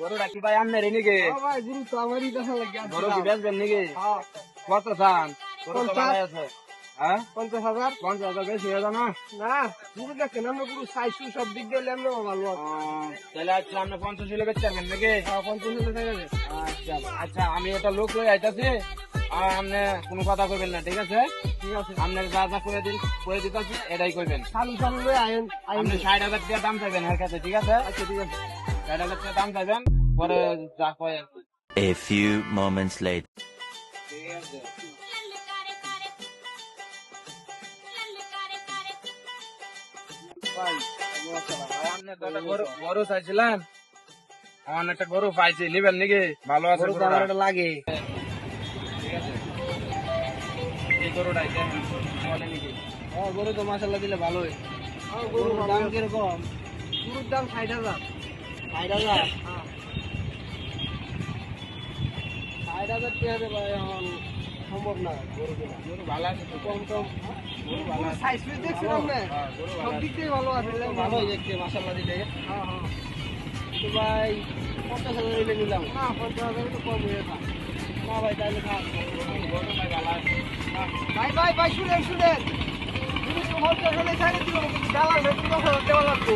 গরুটা কি ভাই আপনার নাকি? ভাই গুরু তো আমারই দেখা লাগে। গরু কি বেচবেন নাকি? হ্যাঁ, কত চান? গরু তো 50,000 ভালো আছে। হ্যাঁ 50,000 50,000 বেশি হয়ে যায় না? না গুরু দেখেন আমরা গুরু সাইজ সব দিক দিয়ে লেমনে ভালো আছে। তাহলে আচ্ছা আপনি 50 হলে বেচতে পারবেন নাকি? 50 হলে থেকে যাবে। আচ্ছা আচ্ছা আমি এটা লোক লই আইতাছি আর আপনি কোনো কথা কইবেন না, ঠিক আছে? ঠিক আছে আপনার যা যা করে দিতেছি এটাই কইবেন। চালু চালু লয়ে আইন আইন। আপনি 60,000 টাকা দাম চাইবেন এর কাছে, ঠিক আছে? আচ্ছা ঠিক আছে 60,000 টাকা দাম চাইবেন, পরে যা কয় আর কি। A few moments later. ঠিক আছে। ভাই, ভাই, আপনি তো একটা গরু চাইছিলেন, আমার একটা গরু পাইছি, নিবেন নাকি? ভালো আছে গরু তো গরুটা। আমার এটা লাগে। ঠিক আছে, এই গরুটাই দেখেন, বলে নাকি? গরু তো মাশাআল্লাহ দিলে ভালোই। গরুর দাম কিরকম? গরুর দাম 60,000। 60,000? 60,000 টাকা দে ভাই এখন সম্ভব না গরু কেনা। গরু ভালো আছে তো? কম কম গরু ভালো আছে। সাইজ পিস দেখছেন আপনি? হ্যাঁ, গরু ভালো সব আছে। দিক দিয়ে ভালো আছে। ভালোই দেখতে, মাশাআল্লাহ দিলে। হ্যাঁ হ্যাঁ তো ভাই 50,000 হইলে নিলাম। না 50,000 তো কম হয়ে যায়। না ভাই, তাহলে থাক। গরু ভাই ভালো আছে। ভাই ভাই ভাই শুনেন শুনেন তুমি তো হলতে হলে ছাড়ে দিও কিন্তু দালাল ভেতর কথা দেওয়া লাগবে।